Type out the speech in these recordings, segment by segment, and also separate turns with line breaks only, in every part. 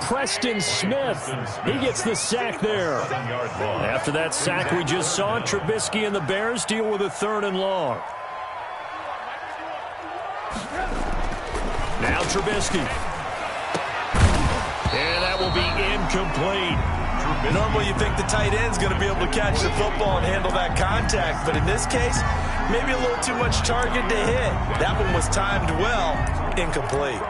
Preston Smith. He gets the sack there. After that sack we just saw, Trubisky and the Bears deal with a 3rd and long. Now Trubisky. And that will be incomplete.
Normally you think the tight end's going to be able to catch the football and handle that contact, but in this case, maybe a little too much target to hit. That one was timed well, incomplete.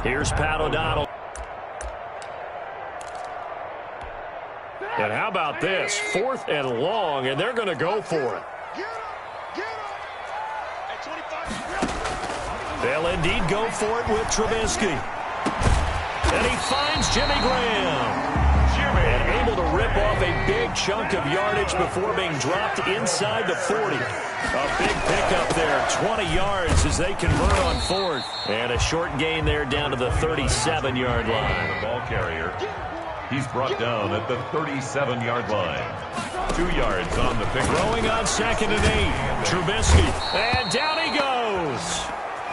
Here's Pat O'Donnell. And how about this? 4th and long, and they're going to go for it. They'll indeed go for it with Trubisky. And he finds Jimmy Graham. And able to rip off a big chunk of yardage before being dropped inside the 40. A big pickup there, 20 yards as they convert on 4th. And a short gain there down to the 37-yard line.
The ball carrier, he's brought down at the 37-yard line. 2 yards on the pick.
Throwing on 2nd and 8. Trubisky. And down he goes.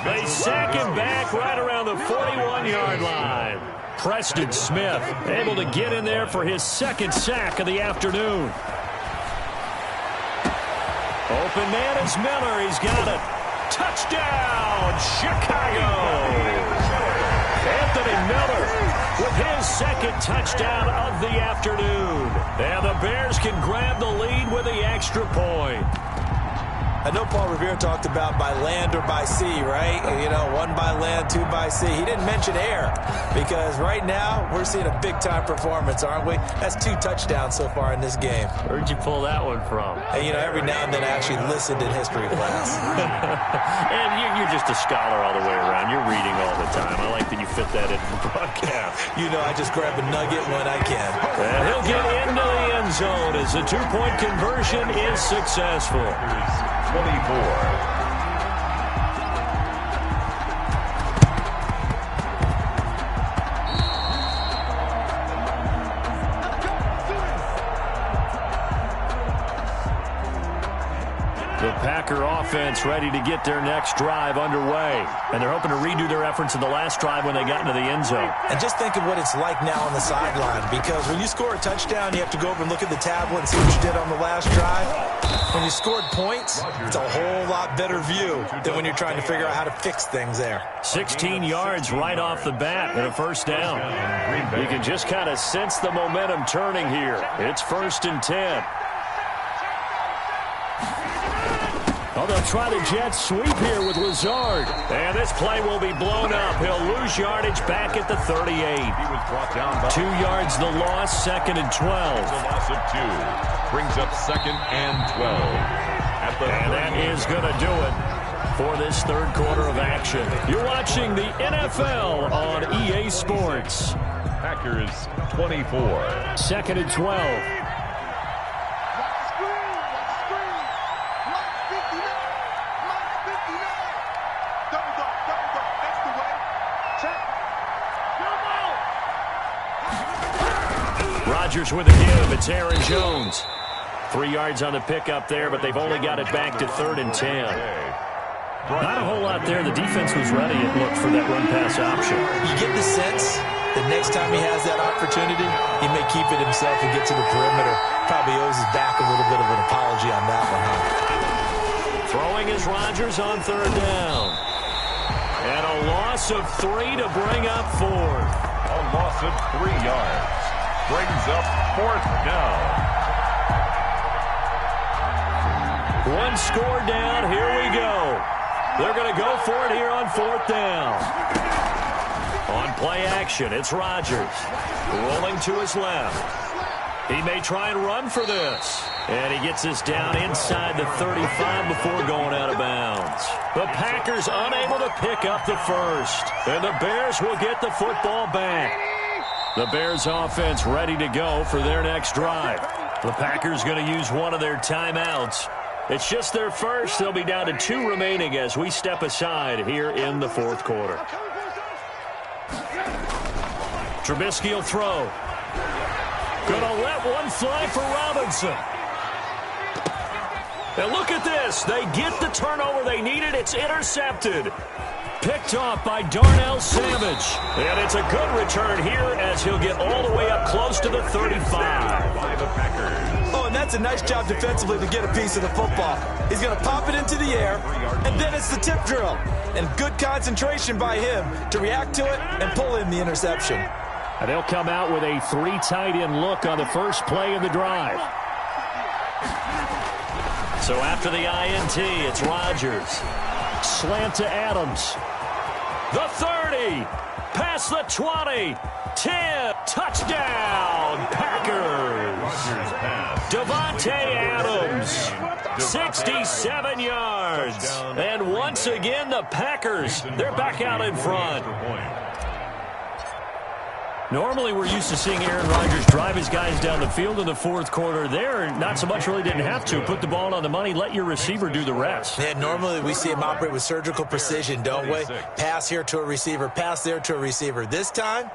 They sack him back right around the 41-yard line. Preston Smith able to get in there for his 2nd sack of the afternoon. Open man is Miller. He's got it. Touchdown, Chicago. Anthony Miller with his 2nd touchdown of the afternoon. And the Bears can grab the lead with the extra point.
I know Paul Revere talked about by land or by sea, right? You know, 1 by land, 2 by sea. He didn't mention air because right now we're seeing a big-time performance, aren't we? That's 2 touchdowns so far in this game.
Where'd you pull that one from?
And, you know, every now and then I actually listened in history class.
And you're just a scholar all the way around. You're reading all the time. I like that you fit that into the broadcast.
You know, I just grab a nugget when I can.
And he'll get into the end zone as the 2-point conversion is successful.
24.
The Packer offense ready to get their next drive underway. And they're hoping to redo their efforts in the last drive when they got into the end zone.
And just think of what it's like now on the sideline, because when you score a touchdown, you have to go over and look at the tablet and see what you did on the last drive. When you scored points, it's a whole lot better view than when you're trying to figure out how to fix things there.
16 yards right off the bat and a 1st down. You can just kind of sense the momentum turning here. It's 1st and 10. Oh, they'll try the jet sweep here with Lazard. And this play will be blown up. He'll lose yardage back at the 38.
He was brought down by
2 yards the loss, 2nd and 12.
a loss of 2. Brings up 2nd and 12.
And that is going to do it for this 3rd quarter of action. You're watching the NFL on EA Sports.
Packers 24.
2nd and 12. Rodgers with a give. It's Aaron Jones. 3 yards on the pickup there, but they've only got it back to 3rd and 10. Not a whole lot there. The defense was ready, it looked, for that run-pass option.
You get the sense that next time he has that opportunity, he may keep it himself and get to the perimeter. Probably owes his back a little bit of an apology on that one, huh?
Throwing is Rodgers on 3rd down. And a loss of 3 to bring up 4th.
A loss of 3 yards. Brings up 4th down.
1 score down. Here we go. They're going to go for it here on 4th down. On play action, it's Rodgers. Rolling to his left. He may try and run for this. And he gets this down inside the 35 before going out of bounds. The Packers unable to pick up the 1st. And the Bears will get the football back. The Bears offense ready to go for their next drive. The Packers going to use one of their timeouts. It's just their first. They'll be down to 2 remaining as we step aside here in the 4th quarter. Trubisky will throw. Gonna let one fly for Robinson. And look at this. They get the turnover they needed. It's intercepted. Picked off by Darnell Savage. And it's a good return here as he'll get all the way up close to the 35.
By the Packers.
Oh, and that's a nice job defensively to get a piece of the football. He's going to pop it into the air, and then it's the tip drill. And good concentration by him to react to it and pull in the interception.
And they'll come out with a 3 tight end look on the first play of the drive. So after the INT, it's Rodgers. Slant to Adams. The 30. Past the 20. 10. Touchdown, Packers. Devontae Adams. 67 yards. And once again, the Packers, they're back out in front. Normally, we're used to seeing Aaron Rodgers drive his guys down the field in the fourth quarter. There, not so much really didn't have to. Put the ball on the money, let your receiver do the rest.
Yeah, normally we see him operate with surgical precision, don't we? Pass here to a receiver, pass there to a receiver. This time,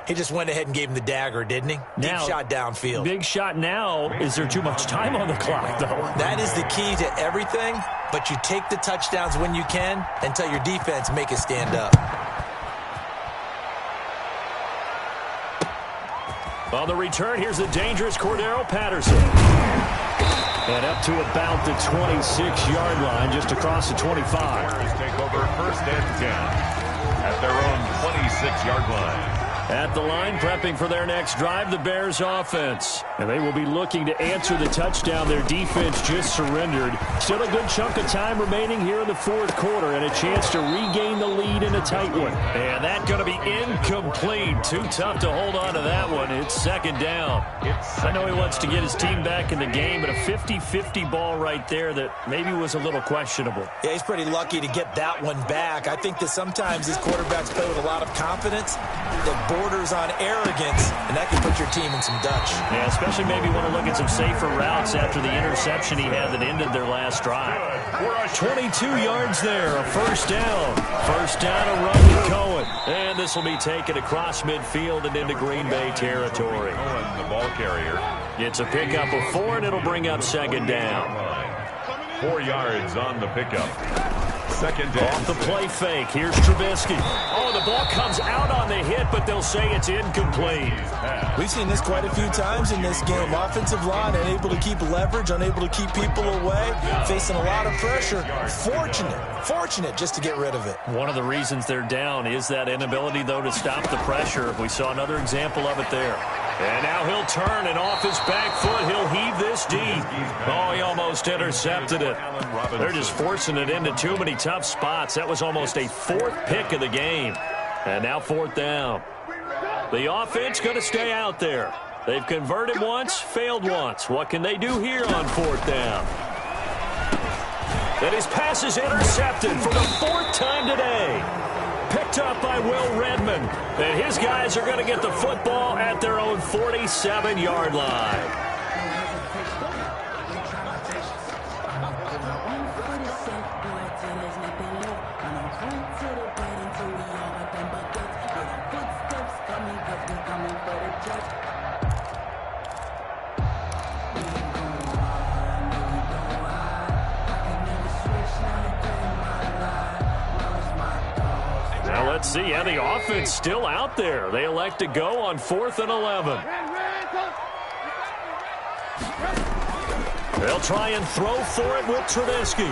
he just went ahead and gave him the dagger, didn't he? Deep shot downfield.
Big shot now. Is there too much time on the clock, though?
That is the key to everything, but you take the touchdowns when you can and tell your defense make it stand up.
On the return, here's the dangerous Cordero Patterson. And up to about the 26-yard line, just across the 25.
Bears take over first and 10 at their own 26-yard line.
At the line, prepping for their next drive, the Bears offense. And they will be looking to answer the touchdown their defense just surrendered. Still a good chunk of time remaining here in the fourth quarter and a chance to regain the lead in a tight one. And that's going to be incomplete. Too tough to hold on to that one. It's second down. I know he wants to get his team back in the game, but a 50-50 ball right there that maybe was a little questionable.
Yeah, he's pretty lucky to get that one back. I think that sometimes these quarterbacks play with a lot of confidence that borders on arrogance, and that can put your team in some Dutch.
Yeah, especially maybe want to look at some safer routes after the interception he had that ended their last drive. 22 yards there, a first down. First down, a run to Cohen. And this will be taken across midfield and into Green Bay territory.
Cohen, the ball carrier.
It's a pickup of 4, and it'll bring up second down.
4 yards on the pickup. Second down.
Off the play fake. Here's Trubisky. Oh, the ball comes out on the hit, but they'll say it's incomplete.
We've seen this quite a few times in this game. Offensive line unable to keep leverage, unable to keep people away, facing a lot of pressure. Fortunate just to get rid of it.
One of the reasons they're down is that inability, though, to stop the pressure. We saw another example of it there. And now he'll turn, and off his back foot, he'll heave this deep. Oh, he almost intercepted it. They're just forcing it into too many tough spots. That was almost a 4th pick of the game. And now 4th down. The offense going to stay out there. They've converted once, failed once. What can they do here on 4th down? And his pass is intercepted for the 4th time today. Picked up by Will Redmond. And his guys are going to get the football at their own 47-yard line. Let's see, yeah, the offense still out there. They elect to go on 4th and 11. They'll try and throw for it with Trubisky.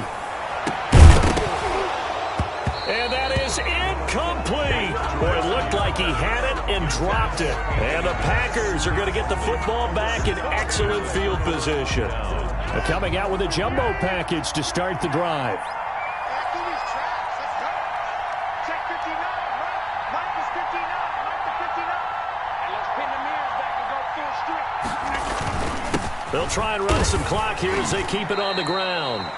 And that is incomplete. Boy, it looked like he had it and dropped it. And the Packers are going to get the football back in excellent field position. They're coming out with a jumbo package to start the drive. They'll try and run some clock here as they keep it on the ground.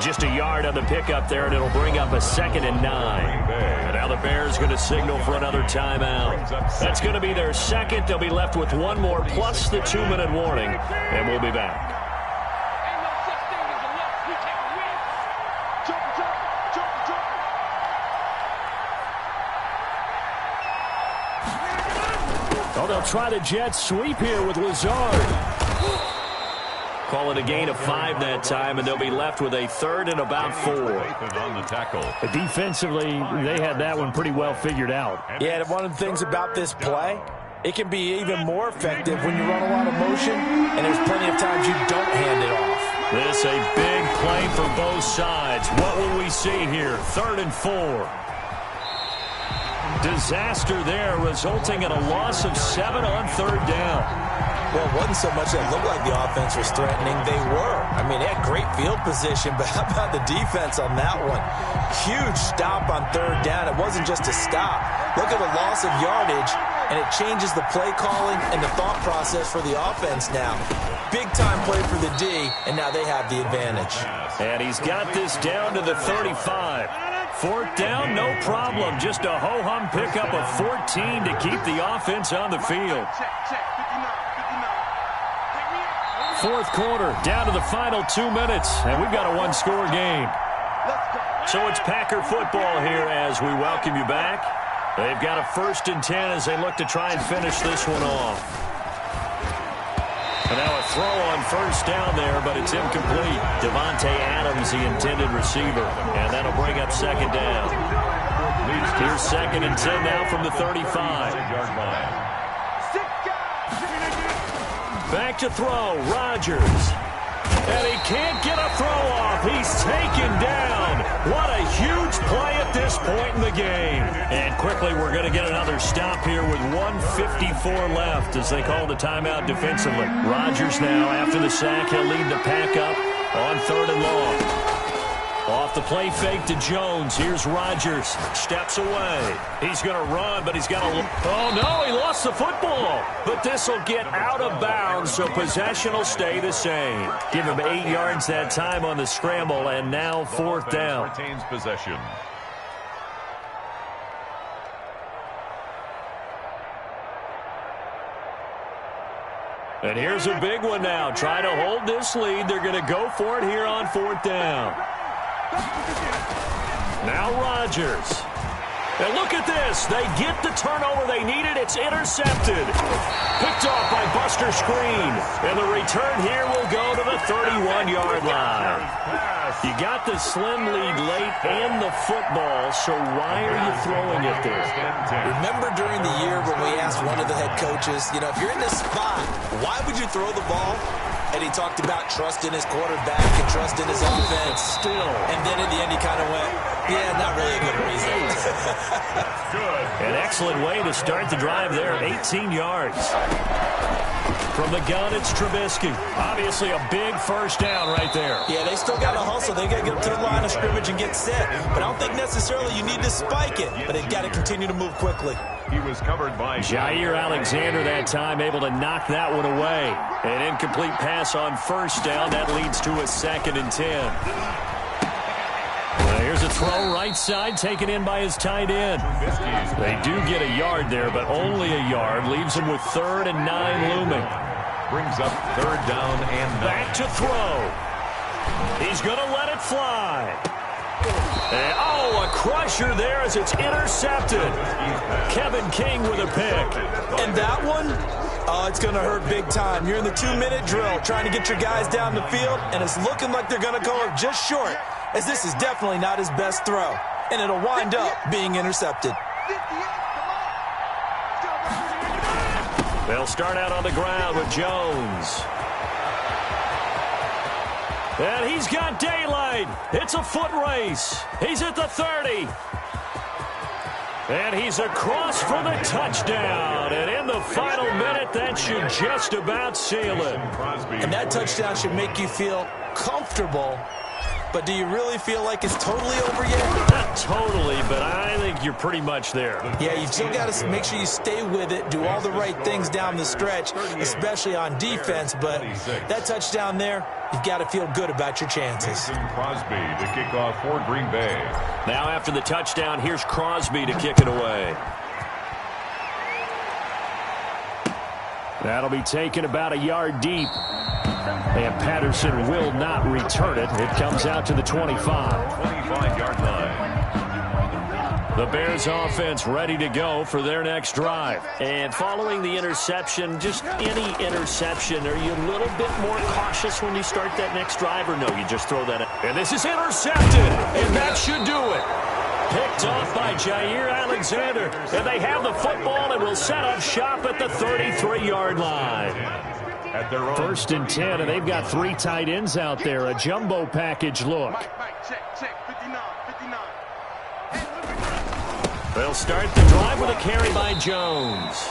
Just a yard on the pickup there, and it'll bring up a 2nd and 9. And now the Bears going to signal for another timeout. That's going to be their second. They'll be left with one more, plus the 2-minute warning, and we'll be back. Oh, they'll try the jet sweep here with Lazard. Call it a gain of 5 that time, and they'll be left with a 3rd and about 4.
On the tackle.
Defensively, they had that one pretty well figured out.
Yeah, and one of the things about this play, it can be even more effective when you run a lot of motion, and there's plenty of times you don't hand it off.
This a big play for both sides. What will we see here? 3rd and 4. Disaster there, resulting in a loss of 7 on 3rd down.
Well, it wasn't so much that it looked like the offense was threatening. They were. I mean, they had great field position, but how about the defense on that one? Huge stop on 3rd down. It wasn't just a stop. Look at the loss of yardage, and it changes the play calling and the thought process for the offense now. Big-time play for the D, and now they have the advantage.
And he's got this down to the 35. 4th down, no problem. Just a ho-hum pickup of 14 to keep the offense on the field. 4th quarter, down to the final 2 minutes, and we've got a 1-score game. So it's Packer football here as we welcome you back. They've got a 1st and 10 as they look to try and finish this one off. And now a throw on 1st down there, but it's incomplete. Devontae Adams, the intended receiver, and that'll bring up 2nd down. Here's 2nd and 10 now from the 35. Back to throw, Rodgers. And he can't get a throw off. He's taken down. What a huge play at this point in the game. And quickly we're going to get another stop here with 1:54 left as they call the timeout defensively. Rodgers now, after the sack, he'll lead the pack up on 3rd and long. Off the play fake to Jones. Here's Rodgers. Steps away. He's going to run, but he's got a... Oh, no, he lost the football. But this will get out of bounds, so possession will stay the same. Give him 8 yards that time on the scramble, and now 4th down.
Retains possession.
And here's a big one now. Try to hold this lead. They're going to go for it here on 4th down. Now Rodgers. And look at this. They get the turnover they needed. It's intercepted. Picked off by Buster Screen. And the return here will go to the 31-yard line. You got the slim lead late and the football, so why are you throwing it there?
Remember during the year when we asked one of the head coaches, you know, if you're in this spot, why would you throw the ball? And he talked about trust in his quarterback and trust in his offense.
Still.
And then at the end he kind of went, yeah, not really a good reason.
An excellent way to start the drive there, 18 yards. From the gun, it's Trubisky. Obviously a big 1st down right there.
Yeah, they still got to hustle. They got to get to the line of scrimmage and get set. But I don't think necessarily you need to spike it. But they've got to continue to move quickly.
He was covered by
Jair Alexander that time, able to knock that one away. An incomplete pass on 1st down. That leads to a 2nd and 10. Well, here's a throw right side, taken in by his tight end. They do get a yard there, but only a yard. Leaves him with 3rd and 9 looming.
brings up 3rd down and 9.
Back to throw. He's going to let it fly. And, oh, a crusher there as it's intercepted. Kevin King with a pick.
And that one, oh, it's going to hurt big time. You're in the 2-minute drill trying to get your guys down the field, and it's looking like they're going to go just short, as this is definitely not his best throw. And it'll wind up being intercepted.
They'll start out on the ground with Jones. And he's got daylight. It's a foot race. He's at the 30. And he's across for the touchdown. And in the final minute, that should just about seal it.
And that touchdown should make you feel comfortable. But do you really feel like it's totally over yet?
Not totally, but I think you're pretty much there.
Yeah, you still got to make sure you stay with it, do all the right things down the stretch, especially on defense. But that touchdown there, you've got to feel good about your chances.
Crosby to kick off for Green Bay.
Now after the touchdown, here's Crosby to kick it away. That'll be taken about a yard deep. And Patterson will not return it. It comes out to the 25.
25-yard line.
The Bears offense ready to go for their next drive. And following the interception, just any interception, are you a little bit more cautious when you start that next drive, or no, you just throw that in? And this is intercepted, and that should do it. Picked off by Jair Alexander, and they have the football and will set up shop at the 33-yard line.
At their own
1st and 10, and they've got 3 tight ends out there. A jumbo package look.
They'll start the drive with a carry by Jones.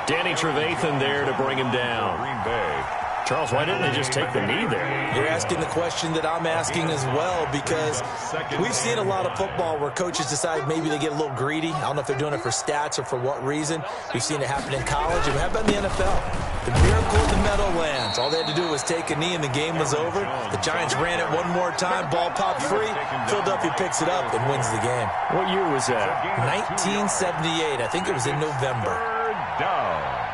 Danny Trevathan there to bring him down.
Green Bay.
Charles, why didn't they just take the knee there?
You're asking the question that I'm asking as well, because we've seen a lot of football where coaches decide maybe they get a little greedy. I don't know if they're doing it for stats or for what reason. We've seen it happen in college, and how about in the NFL? The miracle of the Meadowlands. All they had to do was take a knee, and the game was over. The Giants ran it one more time. Ball popped free. Philadelphia picks it up and wins the game.
What year was that?
1978. I think it was in November.
3rd down.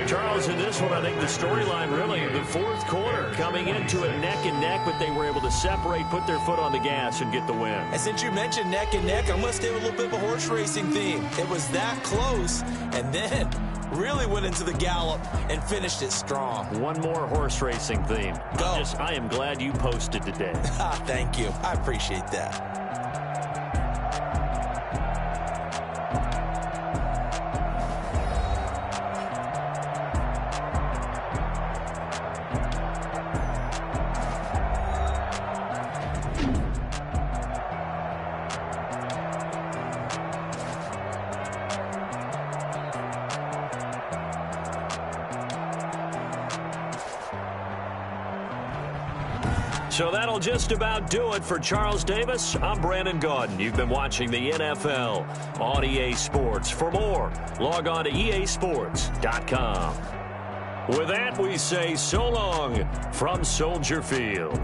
Charles, in this one, I think the storyline really, the 4th quarter, coming into it neck and neck, but they were able to separate, put their foot on the gas, and get the win.
And since you mentioned neck and neck, I'm going to stay with a little bit of a horse racing theme. It was that close, and then really went into the gallop and finished it strong.
One more horse racing theme.
Go.
I am glad you posted today.
Thank you. I appreciate that.
So that'll just about do it for Charles Davis. I'm Brandon Gaudin. You've been watching the NFL on EA Sports. For more, log on to easports.com. With that, we say so long from Soldier Field.